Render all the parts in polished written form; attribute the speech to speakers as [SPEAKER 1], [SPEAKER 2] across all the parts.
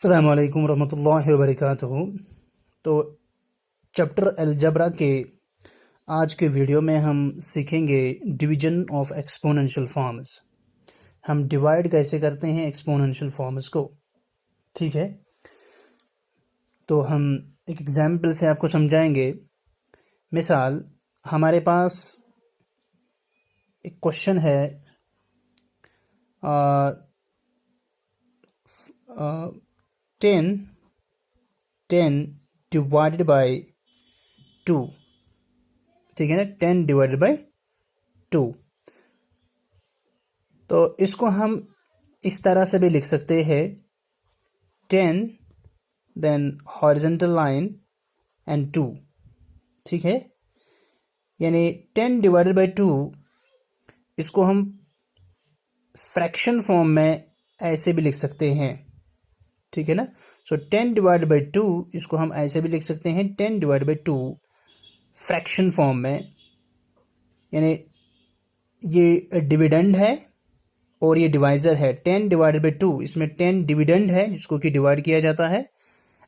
[SPEAKER 1] अस्सलामु अलैकुम रहमतुल्लाहि व बरकातुहू। तो चैप्टर अलजबरा के आज के वीडियो में हम सीखेंगे डिवीजन ऑफ एक्सपोनेंशियल फॉर्म्स। हम डिवाइड कैसे करते हैं एक्सपोनेंशियल फॉर्म्स को। ठीक है, तो हम एक एग्जाम्पल से आपको समझाएंगे। मिसाल, हमारे पास एक क्वेश्चन है 10 डिवाइडेड बाई 2। ठीक है ना, 10 डिवाइडेड बाई 2। तो इसको हम इस तरह से भी लिख सकते हैं 10 देन हॉरिजॉन्टल लाइन एंड 2। ठीक है, यानी 10 डिवाइडेड बाई 2 इसको हम फ्रैक्शन फॉर्म में ऐसे भी लिख सकते हैं। ठीक है ना, सो 10 डिवाइड बाई 2 इसको हम ऐसे भी लिख सकते हैं 10 डिवाइड बाई 2 फ्रैक्शन फॉर्म में। यानी ये डिविडेंड है और ये डिवाइजर है। 10 डिवाइडेड बाई 2, इसमें 10 डिविडेंड है जिसको कि डिवाइड किया जाता है,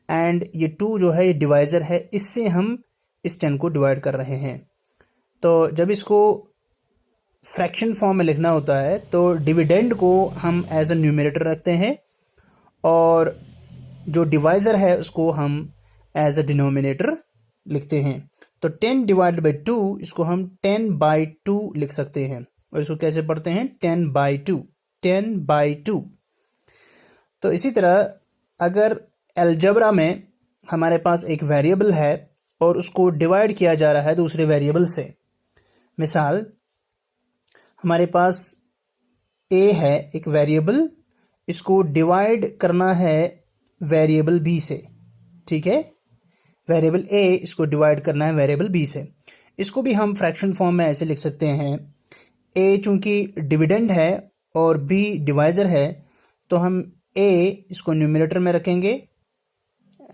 [SPEAKER 1] एंड ये 2 जो है ये डिवाइजर है, इससे हम इस 10 को डिवाइड कर रहे हैं। तो जब इसको फ्रैक्शन फॉर्म में लिखना होता है तो डिविडेंड को हम एज अ न्यूमरेटर रखते हैं और जो डिवाइजर है उसको हम एज अ डिनोमिनेटर लिखते हैं। तो 10 डिवाइड बाई 2 इसको हम 10 बाई 2 लिख सकते हैं। और इसको कैसे पढ़ते हैं? 10 बाई 2, 10 बाई 2। तो इसी तरह अगर अलजबरा में हमारे पास एक वेरिएबल है और उसको डिवाइड किया जा रहा है दूसरे वेरिएबल से। मिसाल, हमारे पास a है एक वेरिएबल, इसको डिवाइड करना है वेरिएबल b से। ठीक है, वेरिएबल a इसको डिवाइड करना है वेरिएबल b से। इसको भी हम फ्रैक्शन फॉर्म में ऐसे लिख सकते हैं, a चूंकि डिविडेंड है और b डिवाइजर है, तो हम a इसको न्यूमरेटर में रखेंगे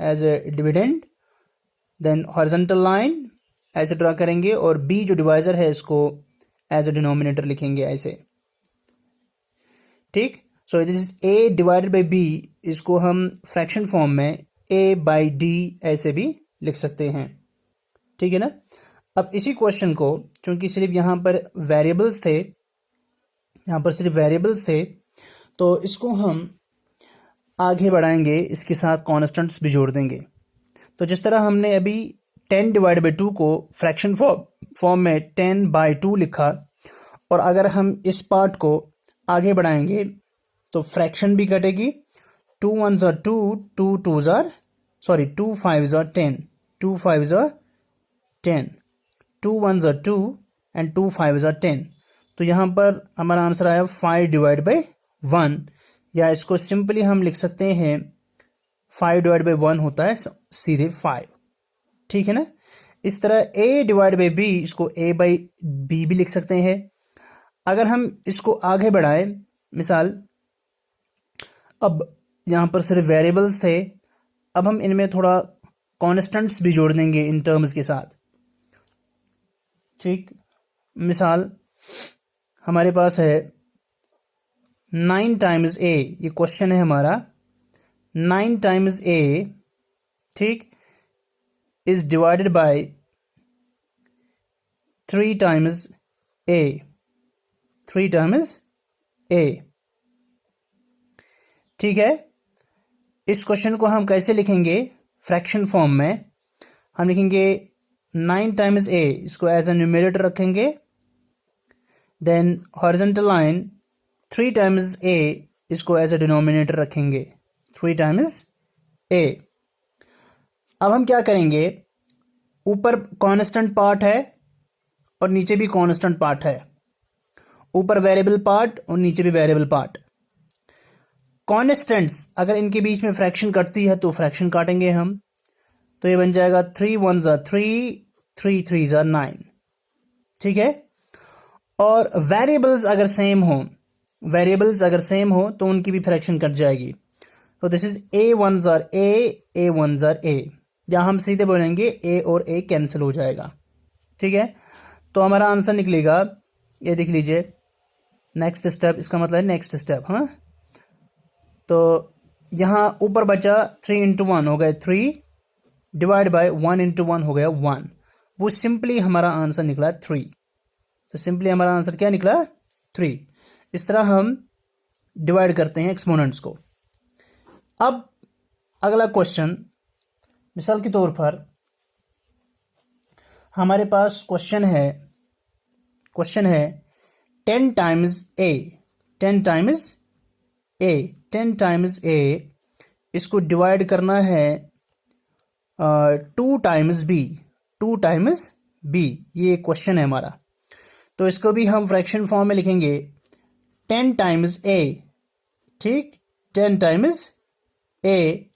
[SPEAKER 1] as a dividend, then horizontal line ऐसे ड्रा करेंगे और b जो डिवाइजर है इसको एज ए डिनोमिनेटर लिखेंगे ऐसे। ठीक, so this is a divided by b, इसको हम फ्रैक्शन फॉर्म में a बाई d ऐसे भी लिख सकते हैं। ठीक है ना। अब इसी क्वेश्चन को, चूंकि सिर्फ यहां पर वेरिएबल्स थे, तो इसको हम आगे बढ़ाएंगे, इसके साथ कॉन्स्टेंट्स भी जोड़ देंगे। तो जिस तरह हमने अभी 10 डिवाइड बाई 2 को फ्रैक्शन फॉर्म में 10 बाई 2 लिखा, और अगर हम इस पार्ट को आगे बढ़ाएंगे तो फ्रैक्शन भी कटेगी। 2 1s are 2, 2 2s are 2 5s are 10, 2 5s are 10, 2 1s are 2 and 2 5s are 10। तो यहां पर हमारा आंसर आया 5 डिवाइड बाई 1, या इसको सिंपली हम लिख सकते हैं 5 डिवाइड बाई 1 होता है सीधे 5। ठीक है ना। इस तरह a डिवाइड बाई b, इसको a बाई b भी लिख सकते हैं। अगर हम इसको आगे बढ़ाएं, मिसाल अब यहां पर सिर्फ वेरिएबल्स थे, अब हम इनमें थोड़ा कॉन्स्टेंट्स भी जोड़ देंगे इन टर्म्स के साथ। ठीक, मिसाल हमारे पास है 9 टाइम्स a, ये क्वेश्चन है हमारा। 9 टाइम्स a, ठीक, is divided by 3 times a, 3 times a। ठीक है, इस क्वेश्चन को हम कैसे लिखेंगे फ्रैक्शन फॉर्म में? हम लिखेंगे 9 टाइम्स a, इसको एज ए न्यूमरेटर रखेंगे, then horizontal line 3 times a, इसको एज ए डिनोमिनेटर रखेंगे, 3 टाइम्स a। अब हम क्या करेंगे, ऊपर कांस्टेंट पार्ट है और नीचे भी कांस्टेंट पार्ट है, ऊपर वेरिएबल पार्ट और नीचे भी वेरिएबल पार्ट। कॉन्स्टेंट्स अगर इनके बीच में फ्रैक्शन कटती है तो फ्रैक्शन काटेंगे हम, तो ये बन जाएगा 3 1s are 3, 3 3s are 9। ठीक है, और वेरिएबल्स अगर सेम हो तो उनकी भी फ्रैक्शन कट जाएगी। तो this is a 1s are a 1s are a, या हम सीधे बोलेंगे a और a कैंसिल हो जाएगा। ठीक है, तो हमारा आंसर निकलेगा, ये देख लीजिए, नेक्स्ट स्टेप, इसका मतलब है नेक्स्ट स्टेप। हाँ, तो यहाँ ऊपर बचा 3 इंटू 1 हो गया 3 डिवाइड बाय 1 इंटू 1 हो गया 1। वो सिंपली हमारा आंसर निकला 3। तो सिंपली हमारा आंसर क्या निकला 3। इस तरह हम डिवाइड करते हैं एक्सपोनेंट्स को। अब अगला क्वेश्चन, मिसाल के तौर पर हमारे पास क्वेश्चन है 10 टाइम्स ए, 10 टाइम्स ए, 10 टाइम्स ए, इसको डिवाइड करना है 2 टाइम्स बी, 2 टाइम्स बी, ये क्वेश्चन है हमारा। तो इसको भी हम फ्रैक्शन फॉर्म में लिखेंगे 10 टाइम्स ए, ठीक, 10 टाइम्स ए।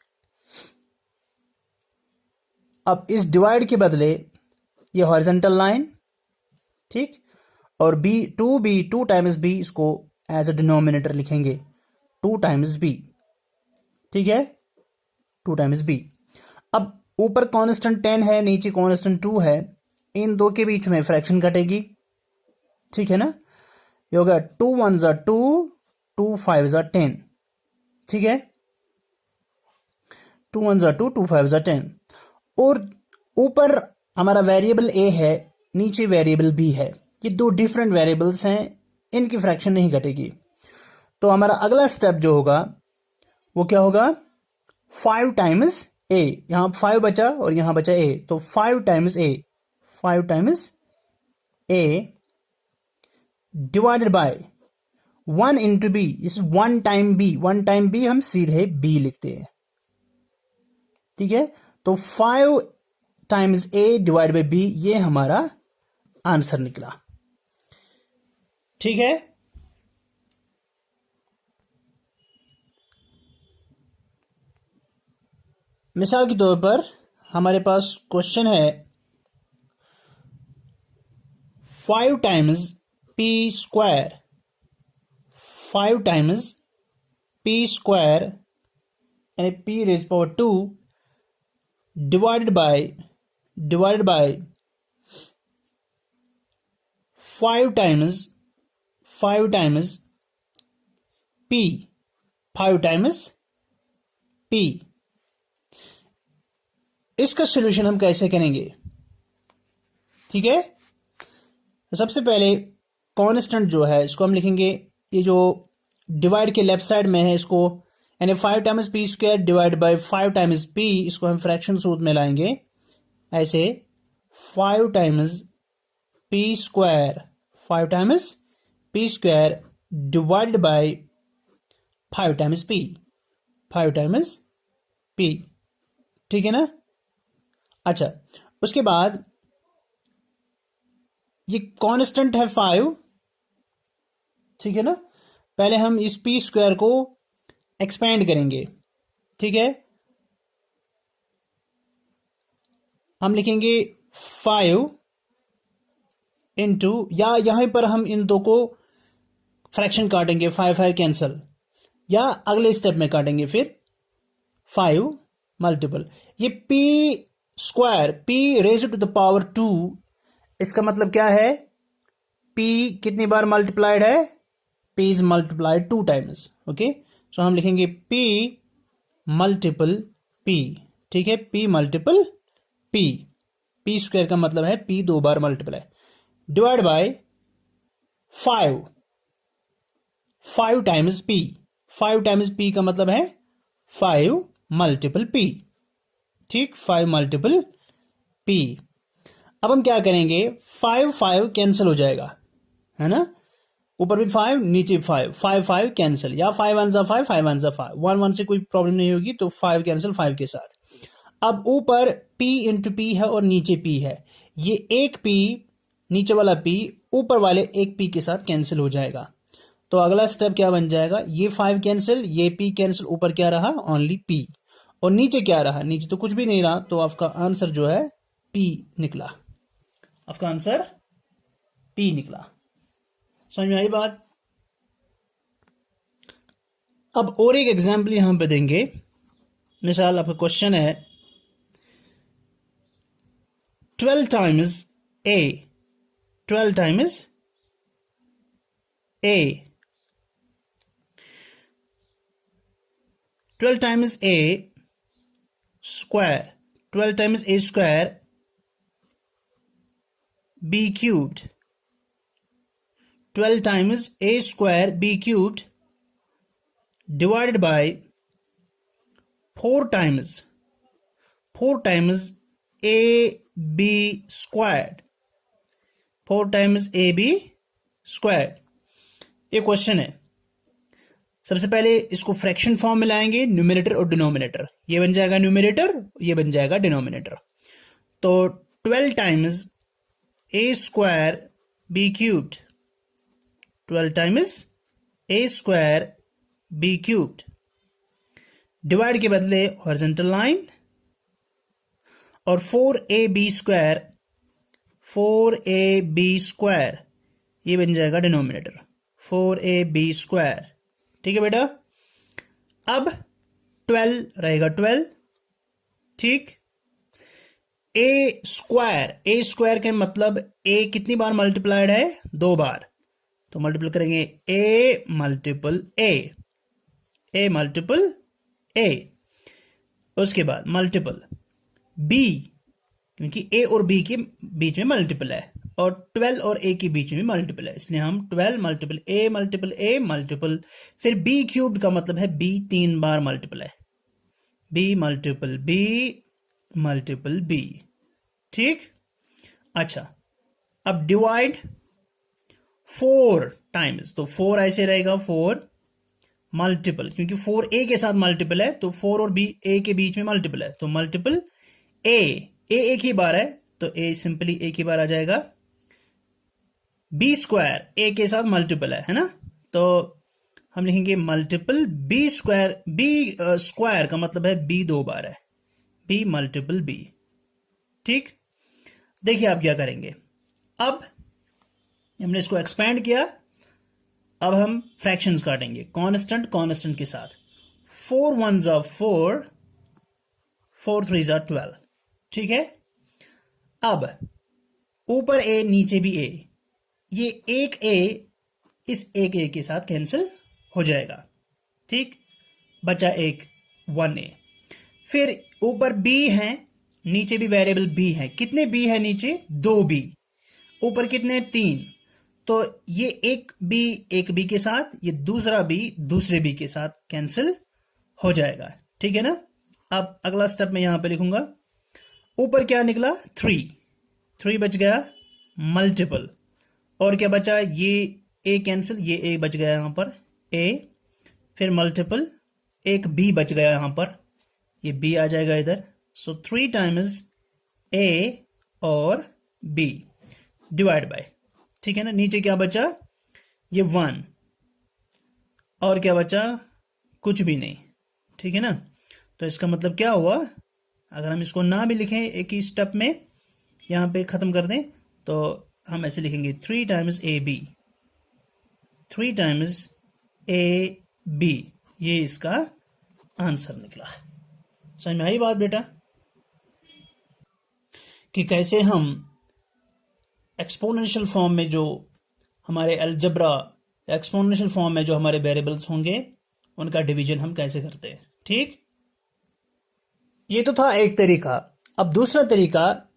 [SPEAKER 1] अब इस डिवाइड के बदले ये हॉरिजॉन्टल लाइन, ठीक, और टू टाइम्स बी, इसको एज अ डिनोमिनेटर लिखेंगे 2 टाइम्स बी, ठीक है, 2 टाइम्स बी। अब ऊपर कांस्टेंट 10 है, नीचे कांस्टेंट 2 है, इन दो के बीच में फ्रैक्शन कटेगी, ठीक है ना। ये होगा 2 1 जा 2, 2 5 जा 10, ठीक है, 2 1 जा 2, 2 5 जा 10। और ऊपर हमारा वेरिएबल ए है, नीचे वेरिएबल बी है, ये दो डिफरेंट वेरिएबल्स हैं, इनकी फ्रैक्शन नहीं घटेगी। तो हमारा अगला स्टेप जो होगा वो क्या होगा 5 टाइम्स ए, यहां 5 बचा और यहां बचा ए, तो 5 times A, 5 times A divided by 1 into B, इस 1 टाइम बी, 1 टाइम बी हम सीधे बी लिखते हैं, ठीक है। तो 5 times A divide by B, ये हमारा आंसर निकला, ठीक है। मिसाल के तौर पर हमारे पास क्वेश्चन है 5 times P square, 5 times P square यानी P raise power 2 divided by 5 times P, 5 times P. इसका सॉल्यूशन हम कैसे करेंगे, ठीक है। सबसे पहले कांस्टेंट जो है इसको हम लिखेंगे, ये जो डिवाइड के लेफ्ट साइड में है इसको, यानी 5 times P square divide by 5 times P, इसको हम फ्रैक्शन सूत्र में लाएंगे ऐसे 5 times P square, 5 times P square divided by 5 times P, 5 times P, ठीक है ना। अच्छा, उसके बाद ये कांस्टेंट है 5, ठीक है ना। पहले हम इस पी स्क्वायर को एक्सपेंड करेंगे, ठीक है। हम लिखेंगे 5 इंटू, या यहां पर हम इन दो को फ्रैक्शन काटेंगे, 5 5 कैंसल, या अगले स्टेप में काटेंगे फिर 5 मल्टीपल ये P square, P raise to the power 2, इसका मतलब क्या है, पी कितनी बार मल्टीप्लाइड है, P is multiplied 2 times, okay. So हम लिखेंगे पी मल्टीपल पी, ठीक है, P multiple P, P square का मतलब है पी 2 बार multiply, divide by 5 times P, 5 times P का मतलब है 5 मल्टीपल पी, ठीक, 5 मल्टीपल पी। अब हम क्या करेंगे, 5 5 कैंसिल हो जाएगा, है ना, ऊपर भी 5 नीचे 5, 5 5 कैंसिल, या 5 1 जा 5, 5 1 जा 5, 1 1 से कोई प्रॉब्लम नहीं होगी, तो 5 कैंसिल 5 के साथ। अब ऊपर p इंटू पी है और नीचे p है, ये एक p, नीचे वाला p ऊपर वाले एक p के साथ कैंसिल हो जाएगा। तो अगला स्टेप क्या बन जाएगा, ये 5 कैंसिल, ये p कैंसिल, ऊपर क्या रहा ओनली p, और नीचे क्या रहा, नीचे तो कुछ भी नहीं रहा, तो आपका आंसर जो है p निकला, आपका आंसर p निकला। समझ में आई बात। अब और एक एग्जाम्पल यहां पे देंगे, मिसाल आपका क्वेश्चन है 12 times a, 12 times a, 12 times a square, 12 times a square b cubed, 12 times a square b cubed divided by 4 times a b squared, 4 times a b squared। ये क्वेश्चन है। सबसे पहले इसको फ्रैक्शन फॉर्म में लाएंगे, numerator और denominator. ये बन जाएगा न्यूमरेटर, ये बन जाएगा डिनोमिनेटर। तो 12 टाइम्स ए स्क्वायर बी क्यूब्ड, 12 टाइम्स ए स्क्वायर बी क्यूब्ड, डिवाइड के बदले हॉरिजॉन्टल लाइन, और 4ab स्क्वायर, 4ab स्क्वायर ये बन जाएगा डिनोमिनेटर, 4ab स्क्वायर। ठीक है बेटा। अब 12 रहेगा 12, ठीक। ए स्क्वायर का मतलब ए कितनी बार मल्टीप्लाइड है? 2 बार। तो मल्टीपल करेंगे ए मल्टीपल ए, उसके बाद मल्टीपल बी, क्योंकि ए और बी के बीच में मल्टीपल है, और 12 और ए के बीच में मल्टीपल है, इसलिए हम 12 मल्टीपल ए मल्टीपल, फिर बी क्यूब्ड का मतलब है बी 3 बार मल्टीपल है, बी मल्टीपल बी, ठीक। अच्छा, अब डिवाइड 4 टाइम्स, तो 4 ऐसे रहेगा, 4 मल्टीपल, क्योंकि 4 ए के साथ मल्टीपल है, तो 4 और बी ए के बीच में मल्टीपल है, तो मल्टीपल ए एक ही बार है, तो ए सिंपली एक ही बार आ जाएगा। बी स्क्वायर ए के साथ मल्टीपल है ना, तो हम लिखेंगे multiple B square, B square का मतलब है बी 2 बार है, बी मल्टीपल बी, ठीक। देखिए आप क्या करेंगे, अब हमने इसको एक्सपैंड किया, अब हम फ्रैक्शंस काटेंगे कांस्टेंट के साथ। 4 1s are 4, 4 3s are 12, ठीक है। अब ऊपर ए नीचे भी ए, ये एक ए इस एक ए के साथ कैंसिल हो जाएगा, ठीक, बचा एक 1a। फिर ऊपर बी है, नीचे भी वेरिएबल बी है। कितने बी है नीचे? 2b, ऊपर कितने? 3। तो ये एक बी के साथ, ये दूसरा बी दूसरे बी के साथ कैंसिल हो जाएगा, ठीक है ना। अब अगला स्टेप मैं यहां पे लिखूंगा, ऊपर क्या निकला? 3 बच गया मल्टीपल, और क्या बचा? ये ए कैंसिल, ये ए बच गया यहां पर ए, फिर मल्टीपल एक बी बच गया यहां पर, ये बी आ जाएगा इधर। सो 3 टाइम्स ए और बी डिवाइड बाय, ठीक है ना। नीचे क्या बचा? ये 1, और क्या बचा? कुछ भी नहीं, ठीक है ना। तो इसका मतलब क्या हुआ? अगर हम इसको ना भी लिखें एक ही स्टेप में, यहां पे खत्म कर दें, तो हम ऐसे लिखेंगे 3 times A B, 3 times A B, ये इसका आंसर निकला। समझ में आई बात बेटा, कि कैसे हम एक्सपोनेंशियल फॉर्म में जो हमारे अलजब्रा, एक्सपोनेंशियल फॉर्म में जो हमारे वेरिएबल्स होंगे उनका डिवीजन हम कैसे करते हैं, ठीक। ये तो था एक तरीका। अब दूसरा तरीका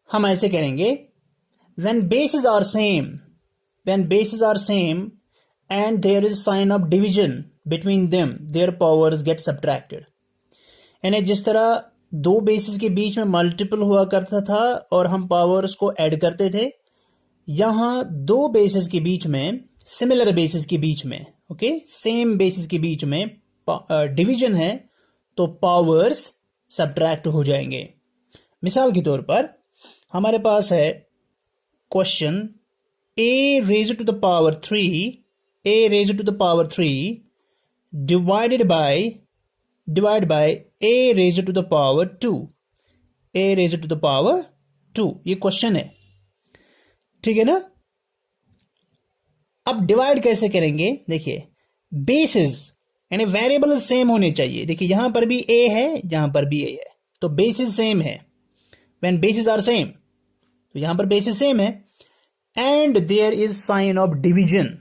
[SPEAKER 1] हम ऐसे करेंगे, when bases are same and there is sign of division between them, their powers get subtracted। यानी जिस तरह 2 बेसिस के बीच में मल्टीपल हुआ करता था और हम पावर्स को ऐड करते थे, यहां 2 बेसिस के बीच में, सिमिलर बेसिस के बीच में, ओके, सेम बेसिस के बीच में डिवीजन है, तो पावर्स सब्ट्रैक्ट हो जाएंगे। मिसाल के तौर पर हमारे पास है question a raised to the power 3 divided by a raised to the power 2, ये क्वेश्चन है, ठीक है ना। अब डिवाइड कैसे करेंगे? देखिए, बेसिस यानी वेरिएबल सेम होने चाहिए। देखिए यहां पर भी a है, यहां पर भी a है, तो बेसिस सेम है। व्हेन बेसिस आर सेम, तो यहां पर बेसिस सेम है, and there is sign of division,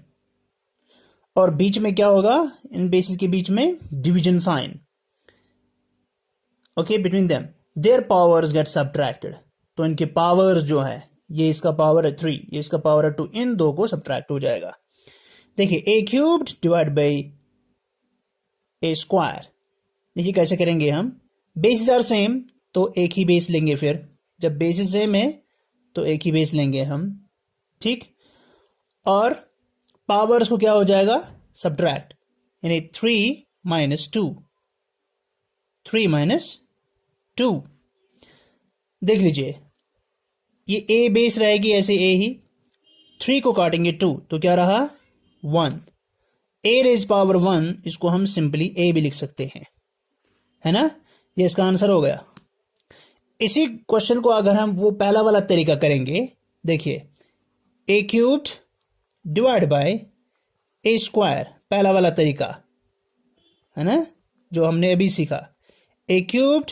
[SPEAKER 1] और बीच में क्या होगा, इन बेसिस के बीच में division sign, okay, between them their powers get subtracted. तो इनके पावर्स जो है, ये इसका पावर है 3, ये इसका पावर है 2, इन दो को सब्ट्रैक्ट हो जाएगा। देखिए A cubed divide by A square, देखिए कैसे करेंगे हम, बेसिस आर सेम तो एक ही बेस लेंगे, फिर जब बेसिस सेम है तो एक ही बेस लेंगे हम, ठीक। और पावर्स को क्या हो जाएगा, सब्ट्रैक्ट, यानी 3 माइनस 2, 3 माइनस 2। देख लीजिए ये ए बेस रहेगी ऐसे ए ही, 3 को काटेंगे 2 तो क्या रहा 1, ए रेज पावर 1, इसको हम सिंपली ए भी लिख सकते हैं, है ना, ये इसका आंसर हो गया। इसी क्वेश्चन को अगर हम वो पहला वाला तरीका करेंगे, देखिए A cubed divide by A square, पहला वाला तरीका है ना जो हमने अभी सीखा, A cubed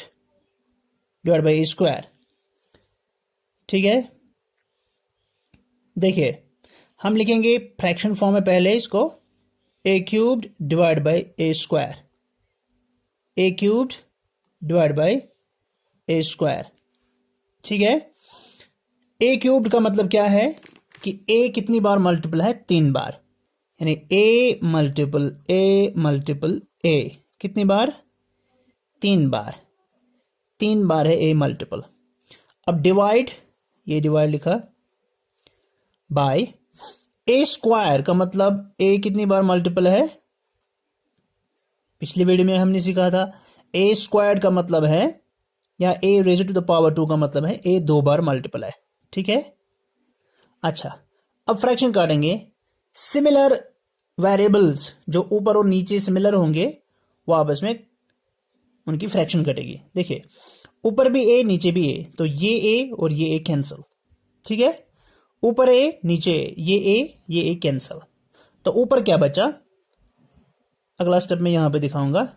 [SPEAKER 1] divide by A square, ठीक है। देखिए हम लिखेंगे फ्रैक्शन फॉर्म में पहले इसको, A cubed divide by A square, A cubed divide by A square, ठीक है। ए क्यूब्ड का मतलब क्या है कि ए कितनी बार मल्टीपल है, 3 बार, यानी ए मल्टीपल ए कितनी बार, 3 बार, 3 बार है ए मल्टीपल। अब डिवाइड, ये डिवाइड लिखा, बाय ए स्क्वायर का मतलब ए कितनी बार मल्टीपल है, पिछली वीडियो में हमने सीखा था ए स्क्वायर का मतलब है, या ए रेज़ टू द पावर 2 का मतलब है ए 2 बार मल्टीपल है, ठीक है। अच्छा अब फ्रैक्शन काटेंगे, सिमिलर वेरिएबल्स जो ऊपर और नीचे सिमिलर होंगे वो आपस में उनकी फ्रैक्शन कटेगी। देखिए ऊपर भी ए नीचे भी ए, तो ये ए और ये ए कैंसिल, ठीक है, ऊपर ए नीचे ए, ये ए कैंसिल, तो ऊपर क्या बचा, अगला स्टेप में यहां पे दिखाऊंगा,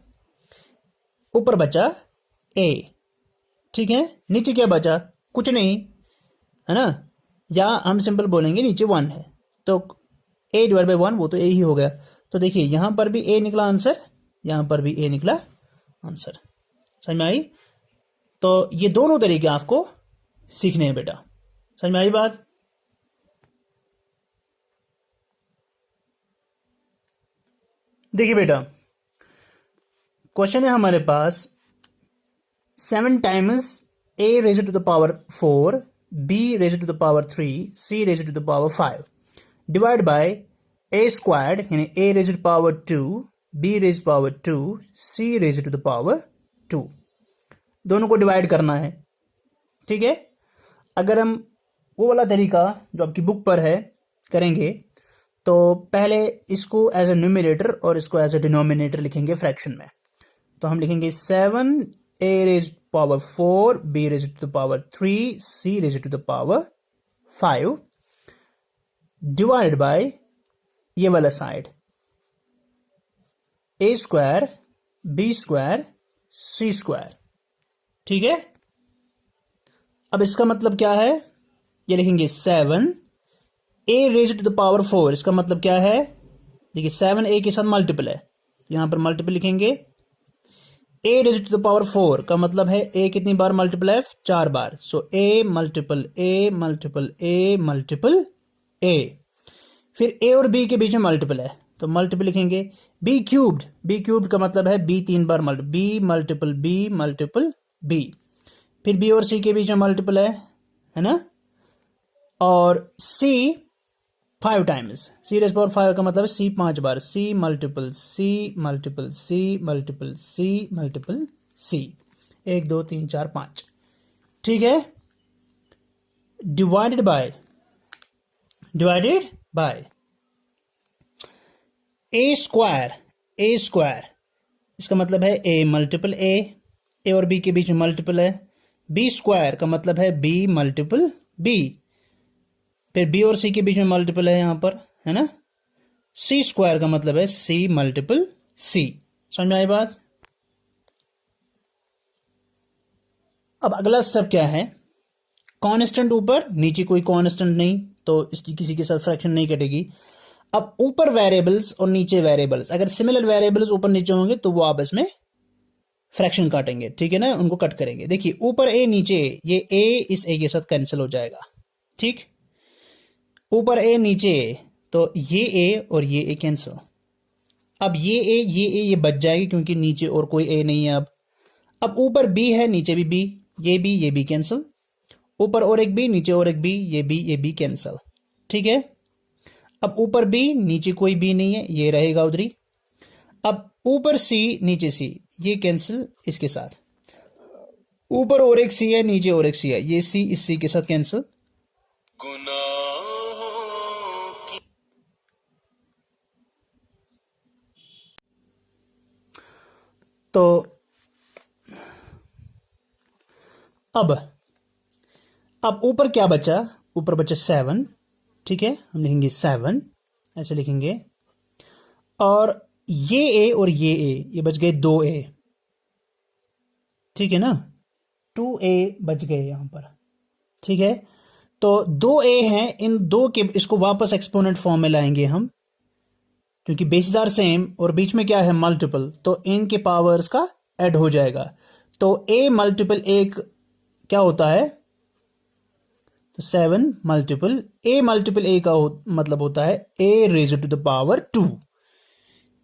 [SPEAKER 1] ऊपर बचा ए, ठीक है, नीचे क्या बचा, कुछ नहीं, है ना, या हम सिंपल बोलेंगे नीचे 1 है, तो ए डिवाइड बाई 1 वो तो ए ही हो गया। तो देखिए यहां पर भी ए निकला आंसर, यहां पर भी ए निकला आंसर, समझ में आई। तो ये दोनों तरीके आपको सीखने हैं बेटा, समझ में आई बात। देखिए बेटा क्वेश्चन है हमारे पास, 7 times a raised to the power 4, b raised to the power 3, c raised to the power 5 divided by a squared, यानी a raised to power 2, b raised to power 2, c raised to the power 2, दोनों को divide करना है, ठीक है। अगर हम वो वाला तरीका जो आपकी बुक पर है करेंगे, तो पहले इसको एज ए न्यूमरेटर और इसको एज ए डिनोमिनेटर लिखेंगे फ्रैक्शन में। तो हम लिखेंगे 7 a raised to power 4, b raised to the power 3, c raised to the power 5 divided by ये वाला side a square, b square, c square, ठीक है। अब इसका मतलब क्या है, ये लिखेंगे 7 a raised to the power 4, इसका मतलब क्या है, देखिए 7 a के साथ मल्टीपल है, यहां पर मल्टीपल लिखेंगे, a raise to the power 4 का मतलब है a कितनी बार मल्टीपल है, 4 बार, सो a multiple a multiple a multiple a, फिर a और b के बीच में मल्टीपल है तो मल्टीपल लिखेंगे, b क्यूब्ड का मतलब है b 3 बार मल्टीपल, b मल्टीपल b, फिर b और c के बीच में मल्टीपल है ना, और c 5 times, c rays power 5 का मतलब है c 5 बार, c multiple c multiple c multiple c multiple c, 1 2 3 4 5, ठीक है। डिवाइडेड बाय ए स्क्वायर, इसका मतलब है a मल्टीपल a और b के बीच में मल्टीपल है, b स्क्वायर का मतलब है b मल्टीपल b, फिर b और c के बीच में मल्टीपल है यहां पर, है ना, c स्क्वायर का मतलब है c मल्टीपल c, समझ में आई बात। अब अगला स्टेप क्या है, कांस्टेंट ऊपर नीचे कोई कांस्टेंट नहीं, तो इसकी किसी के साथ फ्रैक्शन नहीं कटेगी। अब ऊपर वेरिएबल्स और नीचे वेरिएबल्स, अगर सिमिलर वेरिएबल्स ऊपर नीचे होंगे तो वो आपस में फ्रैक्शन काटेंगे, ठीक है ना, उनको कट करेंगे। देखिए ऊपर ए नीचे ए, ये ए इस ए के साथ कैंसिल हो जाएगा, ठीक। ऊपर ए नीचे ए, तो ये ए और ये ए कैंसिल। अब ये ए ये बच जाएगी क्योंकि नीचे और कोई ए नहीं है। अब ऊपर बी है, नीचे भी बी, ये बी कैंसिल। ऊपर और एक बी, नीचे और एक बी, ये बी कैंसिल, ठीक है। अब ऊपर बी, नीचे कोई बी नहीं है, ये रहेगा उधरी। अब ऊपर सी, नीचे सी, ये कैंसिल इसके साथ। ऊपर और एक सी है, नीचे और एक सी है, ये सी इस सी के साथ कैंसिल। तो अब ऊपर क्या बचा? ऊपर बचा 7, ठीक है, हम लिखेंगे 7, ऐसे लिखेंगे। और ये ए और ये बच गए 2a, ठीक है ना, 2a बच गए यहां पर, ठीक है। तो 2a हैं, इन दो के इसको वापस एक्सपोनेंट फॉर्म में लाएंगे हम, क्योंकि बेसिस आर सेम और बीच में क्या है मल्टीपल, तो इनके पावर्स का ऐड हो जाएगा। तो a मल्टीपल एक क्या होता है? तो 7 मल्टीपल a मल्टीपल a का मतलब होता है a raise to the power 2।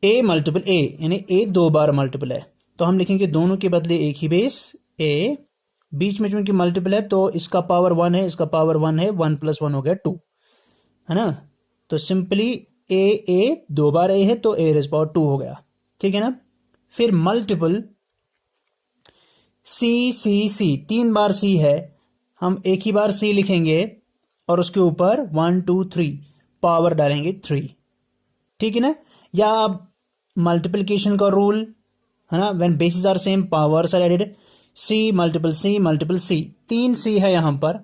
[SPEAKER 1] a multiple a यानी a 2 बार मल्टीपल है, तो हम लिखेंगे दोनों के बदले एक ही बेस a, बीच में चूंकि मल्टीपल है तो इसका पावर 1 है, इसका पावर 1 है, 1 + 1 हो गया 2, है ना। तो सिंपली a 2 बार a है तो a रेज़ पावर 2 हो गया, ठीक है ना। फिर मल्टीपल c 3 बार c है, हम एक ही बार c लिखेंगे और उसके ऊपर 1 2 3 पावर डालेंगे 3, ठीक है ना। या अब मल्टीप्लिकेशन का रूल है ना, when basis are same powers are added, c multiple c multiple c, 3 c है यहां पर,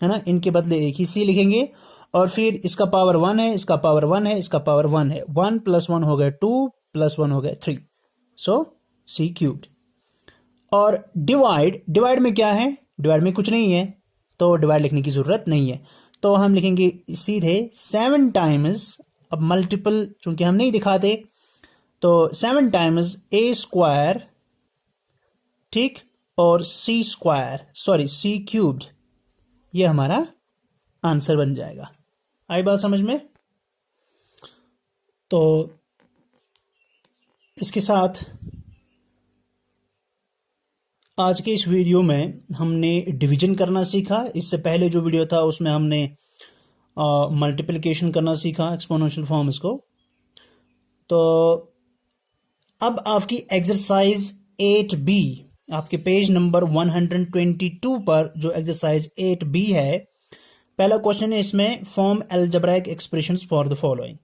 [SPEAKER 1] है ना, इनके बदले एक ही c लिखेंगे और फिर इसका पावर 1 है, इसका पावर 1 है, इसका पावर 1 है, 1 + 1 हो गया 2 + 1 हो गया 3, सो c³। और डिवाइड में क्या है? डिवाइड में कुछ नहीं है, तो डिवाइड लिखने की जरूरत नहीं है, तो हम लिखेंगे सीधे 7 टाइम्स, अब मल्टीपल चूंकि हम नहीं दिखाते तो 7 टाइम्स a², ठीक, और c³, ये हमारा आंसर बन जाएगा। आई बात समझ में? तो इसके साथ आज के इस वीडियो में हमने डिवीजन करना सीखा। इससे पहले जो वीडियो था उसमें हमने मल्टीप्लिकेशन करना सीखा, एक्सपोनेंशियल फॉर्म्स को। तो अब आपकी एक्सरसाइज 8B, आपके पेज नंबर 122 पर जो एक्सरसाइज 8B है, पहला क्वेश्चन है इसमें, form algebraic expressions for the following.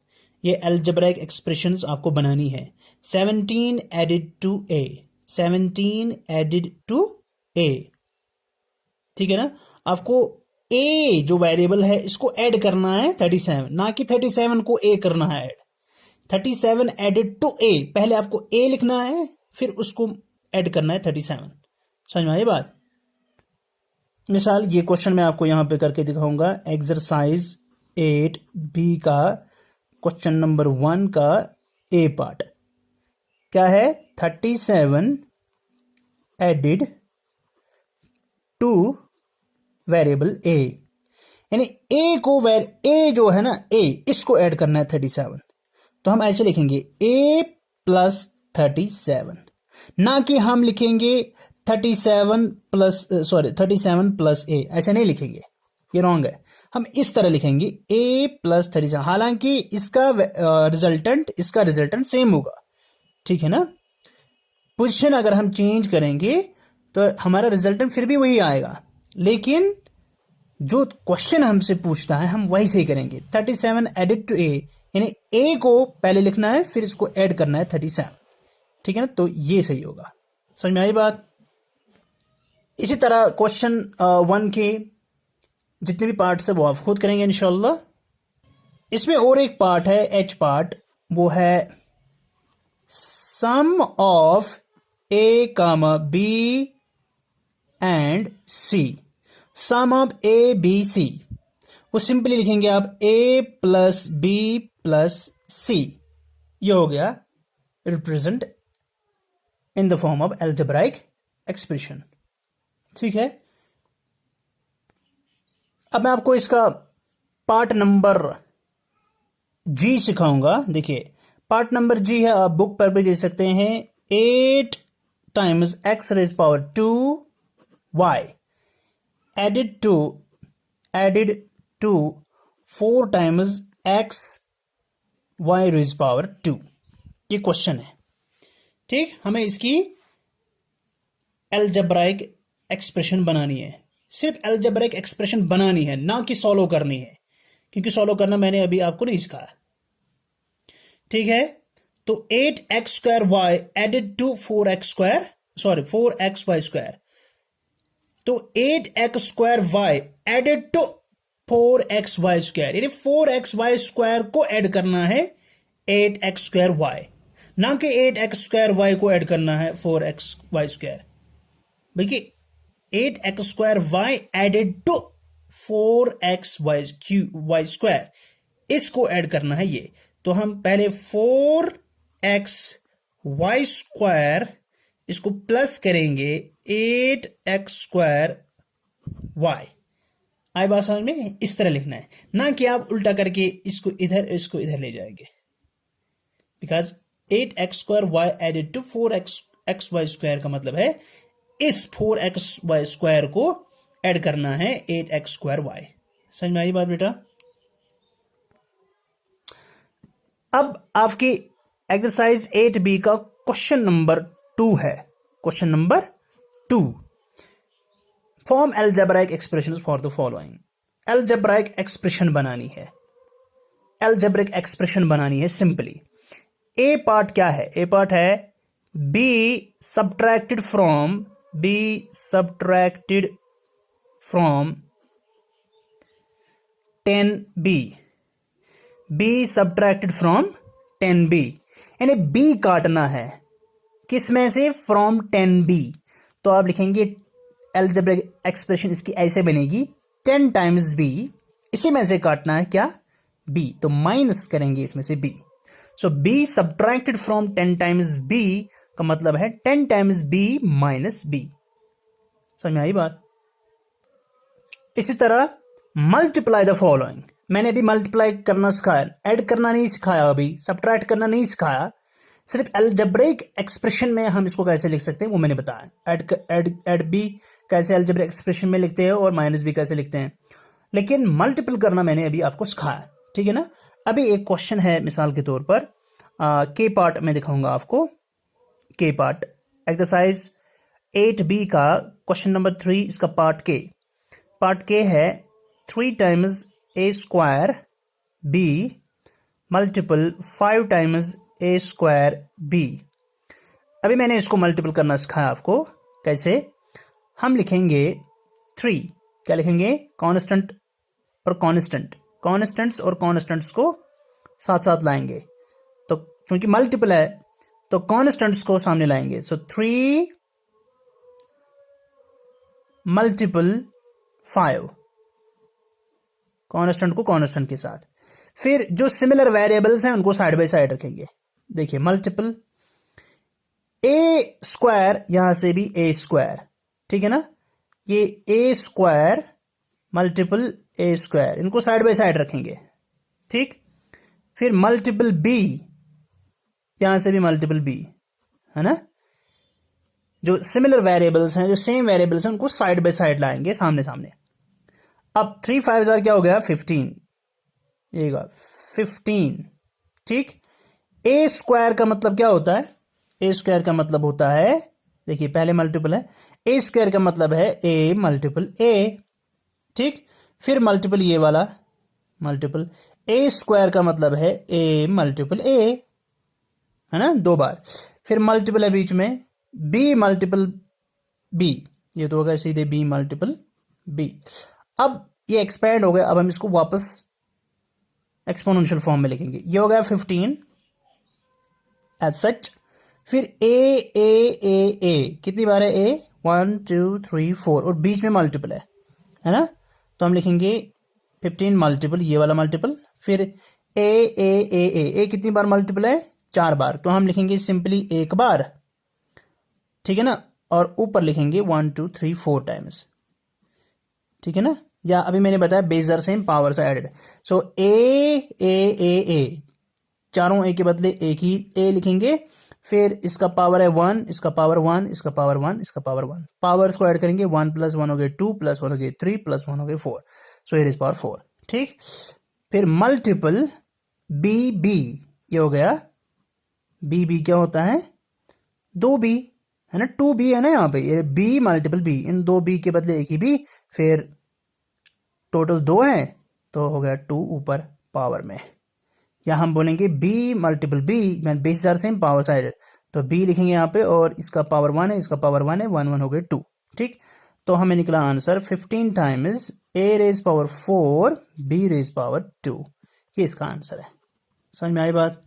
[SPEAKER 1] ये अलजेब्राइक एक्सप्रेशंस आपको बनानी है। 17 added to a, 17 added to a, ठीक है ना। आपको a जो वेरिएबल है इसको ऐड करना है 37, ना कि 37 को a करना है ऐड। 37 एडेड टू a, पहले आपको a लिखना है फिर उसको ऐड करना है 37। समझ में आई बात? मिसाल ये क्वेश्चन मैं आपको यहां पे करके दिखाऊंगा। एक्सरसाइज 8B का क्वेश्चन नंबर 1 का a पार्ट क्या है? 37 एडिड टू वेरिएबल a, यानी a जो है ना, a इसको ऐड करना है 37। तो हम ऐसे लिखेंगे a + 37, ना कि हम लिखेंगे 37 + a, ऐसे नहीं लिखेंगे, ये रॉन्ग है। हम इस तरह लिखेंगे a + 37, हालांकि इसका रिजल्टेंट सेम होगा, ठीक है ना। पोजीशन अगर हम चेंज करेंगे तो हमारा रिजल्टेंट फिर भी वही आएगा, लेकिन जो क्वेश्चन हमसे पूछता है हम वही से करेंगे। 37 एडेड टू a, यानी a को पहले लिखना है फिर इसको ऐड करना है 37, ठीक है ना। तो ये सही होगा। समझ में आई बात? इसी तरह क्वेश्चन 1 के जितने भी पार्ट्स है वो आप खुद करेंगे इंशाल्लाह। इसमें और एक पार्ट है h पार्ट, वो है सम ऑफ a, b एंड c। Sum of a, b, c, वो सिंपली लिखेंगे आप a + b प्लस सी, ये हो गया represent in the form of algebraic expression. ठीक है, अब मैं आपको इसका पार्ट नंबर जी सिखाऊंगा। देखिए पार्ट नंबर जी है, आप बुक पर भी दे सकते हैं। 8 times X raise power 2 Y added to 4 times X Y raise power 2, ये क्वेश्चन है। ठीक, हमें इसकी एल्जेब्राइक एक्सप्रेशन बनानी है, सिर्फ एल्जेब्राइक एक्सप्रेशन बनानी है, ना कि सॉल्व करनी है, क्योंकि सॉल्व करना मैंने अभी आपको नहीं सिखाया। ठीक है, तो 8x² एडेड टू 4xy², तो 8x² एडेड टू 4xy², यानी 4xy² को ऐड करना है 8x², ना कि 8x² को ऐड करना है 4xy²। देखिए 8x² एडेड टू 4xy², इसको ऐड करना है ये। तो हम पहले 4xy² इसको प्लस करेंगे 8x²। आई बात समझ में? इस तरह लिखना है, ना कि आप उल्टा करके इसको इधर ले जाएंगे, because 8x² added to 4xy² का मतलब है इस 4xy² को ऐड करना है 8x²। समझ में आई बात बेटा? अब आपकी एक्सरसाइज 8B का क्वेश्चन नंबर 2 है। Question number 2, form algebraic expression for the following. Algebraic expression बनानी है, एल्जेब्रिक एक्सप्रेशन बनानी है सिंपली। ए पार्ट क्या है? ए पार्ट है b subtracted from 10b, b subtracted from 10b, यानी b काटना है किस में से? From 10b। तो आप लिखेंगे एल्जेब्रिक एक्सप्रेशन इसकी ऐसे बनेगी 10 टाइम्स b, इसी में से काटना है क्या? b, तो माइनस करेंगे इसमें से b। So b subtracted from 10 times b का मतलब है 10 टाइम्स b माइनस b। समझ में आई बात? इसी तरह मल्टीप्लाई द फॉलोइंग। मैंने अभी मल्टीप्लाई करना सिखाया, ऐड करना नहीं सिखाया, अभी सब्ट्रैक्ट करना नहीं सिखाया। सिर्फ एल्जेब्रिक एक्सप्रेशन में हम इसको कैसे लिख सकते हैं वो मैंने बताया। ऐड बी कैसे एल्जेब्रिक एक्सप्रेशन में लिखते हैं और माइनस बी कैसे लिखते हैं, लेकिन मल्टीपल करना मैंने अभी आपको सिखाया। ठीक है ना? अभी एक क्वेश्चन है मिसाल के तौर पर के पार्ट में दिखाऊंगा आपको। के पार्ट एक्सरसाइज 8B का क्वेश्चन नंबर 3, इसका पार्ट के है 3 times a² b multiple 5 times a² b। अभी मैंने इसको मल्टीपल करना सिखाया आपको कैसे। हम लिखेंगे 3, क्या लिखेंगे? कांस्टेंट और कॉन्स्टेंट्स और कॉन्स्टेंट्स को साथ साथ लाएंगे, तो क्योंकि मल्टीपल है तो कॉन्स्टेंट्स को सामने लाएंगे। सो 3 मल्टीपल 5, कांस्टेंट को कांस्टेंट के साथ। फिर जो सिमिलर वेरिएबल्स हैं उनको साइड बाय साइड रखेंगे। देखिए मल्टीपल a² यहां से भी a², ठीक है ना? ये a² मल्टीपल a², इनको साइड बाय साइड रखेंगे। ठीक, फिर मल्टीपल b, यहां से भी मल्टीपल b, है ना? जो सिमिलर वेरिएबल्स हैं, जो सेम वेरिएबल्स हैं, उनको साइड बाय साइड लाएंगे, सामने सामने। अब 3 5 क्या हो गया? 15, ये 15। ठीक, a² का मतलब क्या होता है? a² का मतलब होता है, देखिए पहले मल्टीपल है, a² का मतलब है a मल्टीपल a। ठीक, फिर मल्टीपल ये वाला मल्टीपल a² का मतलब है a मल्टीपल a, है ना? 2 बार। फिर मल्टीपल है बीच में b मल्टीपल b, ये तो होगा सीधे b मल्टीपल b। अब ये एक्सपैंड हो गया, अब हम इसको वापस एक्सपोनेंशियल फॉर्म में लिखेंगे। ये हो गया 15 एज सच। फिर a कितनी बार है? a 1 2 3 4, और बीच में मल्टीपल है ना? तो हम लिखेंगे 15 मल्टीपल ये वाला मल्टीपल, फिर ए कितनी बार मल्टीपल है? 4 बार, तो हम लिखेंगे सिंपली एक बार, ठीक है ना, और ऊपर लिखेंगे 1 2 3 4 टाइम्स, ठीक है ना। या अभी मैंने बताया base are same, powers are added, so A, चारों ए के बदले एक ही ए लिखेंगे, फिर इसका पावर है 1, इसका पावर 1, इसका पावर 1, इसका पावर 1, पावर्स को ऐड करेंगे, 1 + 1 हो गए 2, + 1 हो गए 3, + 1 हो गए 4, सो हियर इज पावर 4, ठीक। फिर मल्टीपल बी बी, ये हो गया बी बी, क्या होता है? 2b है ना, 2b है ना यहाँ पे, ये b मल्टीपल b, इन 2b के बदले एक ही b, फिर टोटल 2 है तो हो गया 2 ऊपर पावर में, या हम बोलेंगे b मल्टीपल b, मैं basis are same, power side, तो b लिखेंगे यहाँ पे, और इसका पावर 1 है, इसका पावर 1 है, 1 1 हो गए 2, ठीक। तो हमें निकला answer 15 times a raise power 4 b raise power 2, ये इसका आंसर है। समझ में आई बात?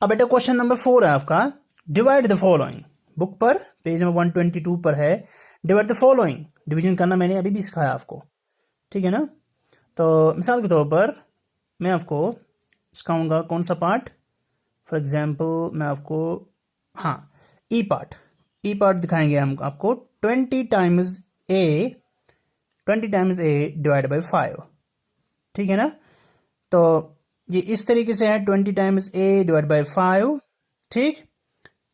[SPEAKER 1] अब बेटा क्वेश्चन नंबर 4 है आपका, डिवाइड द फॉलोइंग, बुक पर पेज नंबर 122 पर है, डिवाइड द फॉलोइंग, डिवीजन करना मैंने अभी भी सिखाया आपको, ठीक है ना। तो मिसाल के तौर पर मैं आपको सिखाऊंगा कौन सा पार्ट, फॉर एग्जांपल मैं आपको, हाँ, ई पार्ट दिखाएंगे हम आपको, 20 टाइम्स ए डिवाइड बाई 5, ठीक है ना। तो ये इस तरीके से है, 20 टाइम्स ए डिवाइड बाई 5, ठीक।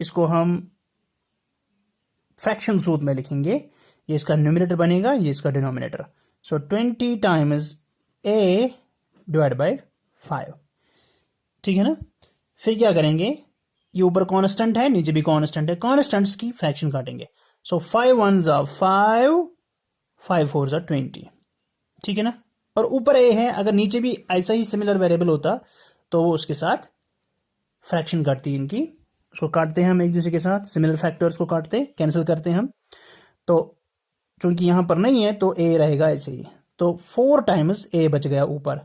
[SPEAKER 1] इसको हम फ्रैक्शन सूत्र में लिखेंगे, ये इसका न्यूमरेटर बनेगा, ये इसका denominator, so 20 times A divide by 5, ठीक है ना। फिर क्या करेंगे, ये ऊपर कांस्टेंट है, नीचे भी कांस्टेंट है, कांस्टेंट्स की फ्रैक्शन काटेंगे, सो 5 1s are 5, 5 4s are 20, ठीक है ना। और ऊपर ए है, अगर नीचे भी ऐसा ही सिमिलर वेरिएबल होता तो वो उसके साथ फ्रैक्शन काटती है इनकी, उसको काटते हैं हम एक दूसरे के साथ, सिमिलर फैक्टर्स को काटते, कैंसिल करते हैं हम, तो चूंकि यहां पर नहीं है तो ए रहेगा ऐसे ही, तो 4 टाइम्स ए बच गया ऊपर,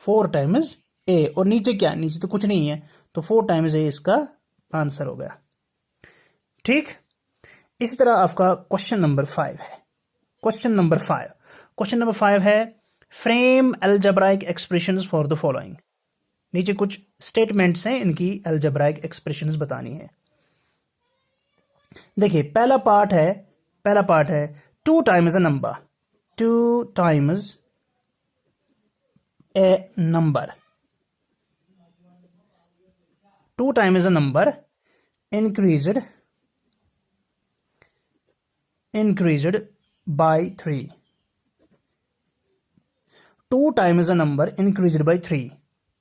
[SPEAKER 1] 4 टाइम्स ए, और नीचे क्या, नीचे तो कुछ नहीं है, तो 4 टाइम्स ए इसका आंसर हो गया, ठीक। इसी तरह आपका क्वेश्चन नंबर 5 है, क्वेश्चन नंबर 5 है, frame algebraic expressions for the following, नीचे कुछ स्टेटमेंट्स हैं, इनकी अलजेब्राइक एक्सप्रेशंस बतानी है। देखिए पहला पार्ट है 2 times a number, 2 times a number, 2 times a number increased by 3, 2 times a number increased by 3,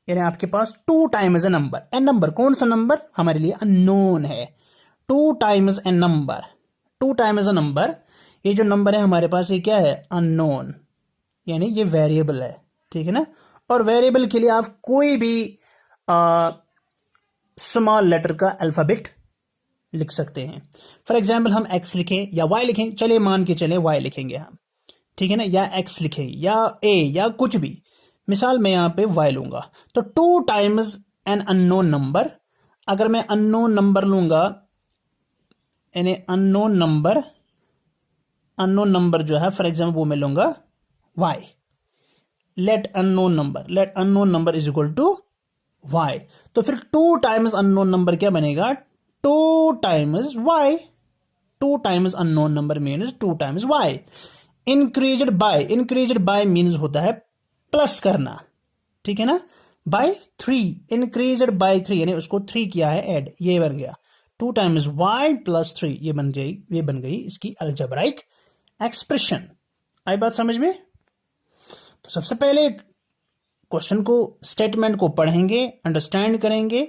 [SPEAKER 1] यानी आपके पास 2 times a number, an number कौन सा नंबर हमारे लिए अननोन है, 2 times an number, 2 times a number, ये जो नंबर है हमारे पास ये क्या है, अननोन, यानी ये वेरिएबल है, ठीक है ना। और वेरिएबल के लिए आप कोई भी स्मॉल लेटर का अल्फाबेट लिख सकते हैं, फॉर एग्जाम्पल हम एक्स लिखें या वाई लिखें, चले मान के चले वाई लिखेंगे हम, ठीक है ना, या एक्स लिखें या ए या कुछ भी, मिसाल मैं यहां पे वाई लूंगा, तो 2 टाइम्स एन अननोन नंबर, अगर मैं अननोन नंबर लूंगा, यानी अननोन नंबर जो है फॉर एग्जाम्पल वो मैं लूंगा Y, let unknown number is equal to Y, तो फिर 2 टाइम्स अननोन नंबर क्या बनेगा, 2 times Y, 2 times unknown number means 2 times Y, increased by means होता है प्लस करना, ठीक है ना, बाय 3, इंक्रीज्ड बाय 3 यानी उसको 3 किया है ऐड, ये बन गया 2 टाइम्स वाई प्लस 3, ये बन गई इसकी अलजेब्राइक एक्सप्रेशन। आई बात समझ में? तो सबसे पहले क्वेश्चन को, स्टेटमेंट को पढ़ेंगे, अंडरस्टैंड करेंगे,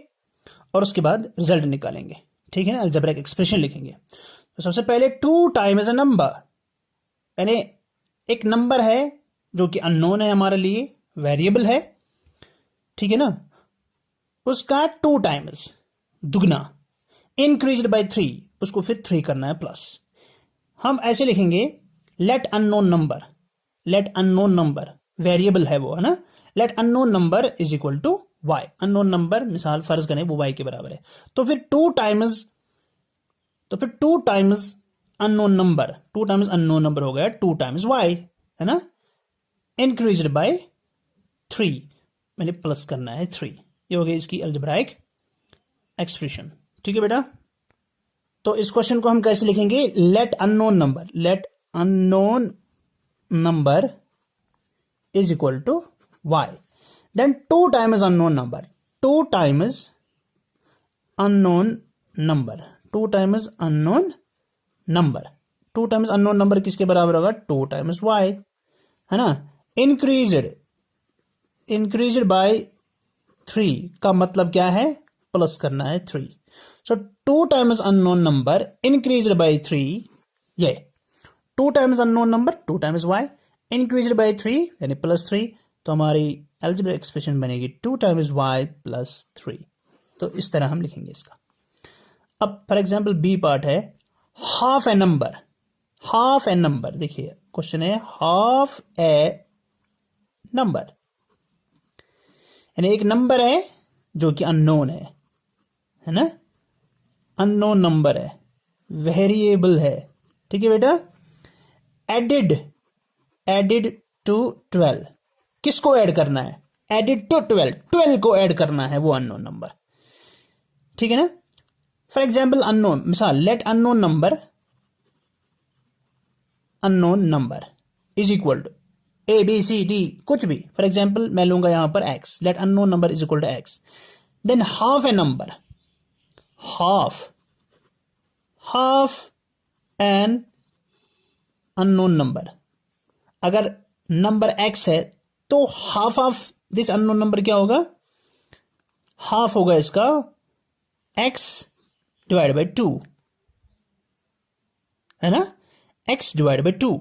[SPEAKER 1] और उसके बाद रिजल्ट निकालेंगे, ठीक है ना, अलजेब्राइक एक्सप्रेशन लिखेंगे। तो सबसे पहले 2 टाइम्स अ नंबर, यानी एक नंबर है जो कि अननोन है हमारे लिए, वेरिएबल है, ठीक है ना, उसका 2 टाइम्स दुगना, इंक्रीज्ड बाय 3, उसको फिर 3 करना है प्लस, हम ऐसे लिखेंगे लेट अननोन नंबर वेरिएबल है वो, है ना, let unknown number is equal to Y, unknown number मिसाल फर्ज करें वो वाई के बराबर है, तो फिर 2 टाइम्स अननोन नंबर हो गया 2 टाइम्स वाई, है ना, इंक्रीज्ड बाय 3, मैंने प्लस करना है 3। ये हो गई इसकी अलजेब्राइक एक्सप्रेशन। ठीक है बेटा, तो इस क्वेश्चन को हम कैसे लिखेंगे? Let unknown number is equal to y, then 2 times unknown number, 2 times unknown number किसके बराबर होगा? 2 टाइम्स y, है ना। इंक्रीज्ड बाय 3 का मतलब क्या है? प्लस करना है 3। सो 2 times unknown number increased by 3, ये 2 times unknown number 2 times y increased by 3 यानी प्लस 3, तो हमारी अलजेब्रिक एक्सप्रेशन बनेगी 2 टाइम्स y प्लस 3। तो इस तरह हम लिखेंगे इसका। अब फॉर एग्जांपल बी पार्ट है हाफ ए नंबर। देखिए क्वेश्चन है हाफ ए नंबर, यानी एक नंबर है जो कि अननोन है ना, अननोन नंबर है, वेरिएबल है। ठीक है बेटा, एडिड टू 12, किसको ऐड करना है? एडिड टू 12 को ऐड करना है, वो अननोन नंबर। ठीक है ना। फॉर एग्जाम्पल अननोन, मिसाल let unknown number is equal to ABCD, कुछ भी। फॉर एग्जाम्पल मैं लूंगा यहां पर x, let unknown number is equal to x, then half a number, half an unknown number. अगर नंबर x है तो half of this unknown number क्या होगा? हाफ होगा इसका x डिवाइड बाई 2, है ना, x डिवाइड बाई 2,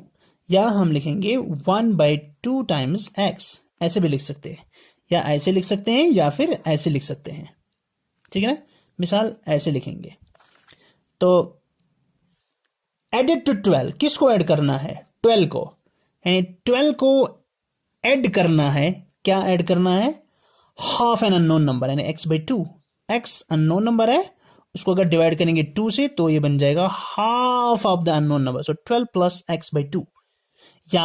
[SPEAKER 1] या हम लिखेंगे 1/2 टाइम्स x, ऐसे भी लिख सकते हैं, या ऐसे लिख सकते हैं, या फिर ऐसे लिख सकते हैं। ठीक है ना, मिसाल ऐसे लिखेंगे। तो एडिड टू 12, किसको ऐड करना है? 12 को, यानी 12 को ऐड करना है, क्या ऐड करना है? हाफ एन अननोन नंबर, यानी x/2, x अननोन नंबर है, उसको अगर डिवाइड करेंगे 2 से तो ये बन जाएगा half of the unknown number, so 12 plus x/2, या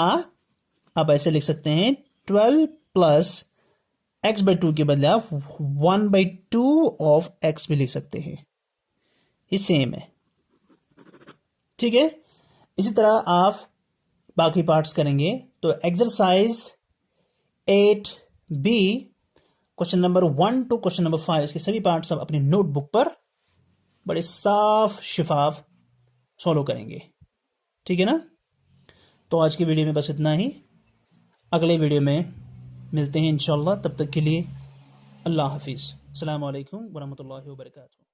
[SPEAKER 1] आप ऐसे लिख सकते हैं 12 प्लस x/2 के बदले आप 1/2 ऑफ x भी लिख सकते हैं, ये सेम है। ठीक है, इसी तरह आप बाकी पार्ट्स करेंगे। तो exercise 8B question number 1 to question number 5, इसके सभी पार्ट्स आप अपनी नोटबुक पर बड़े साफ शिफाफ सॉल्व करेंगे। ठीक है ना। तो आज की वीडियो में बस इतना ही, अगले वीडियो में मिलते हैं इंशाल्लाह। तब तक के लिए अल्लाह हाफिज़, अस्सलाम वालेकुम वरहमतुल्लाहि वबरकातुहू।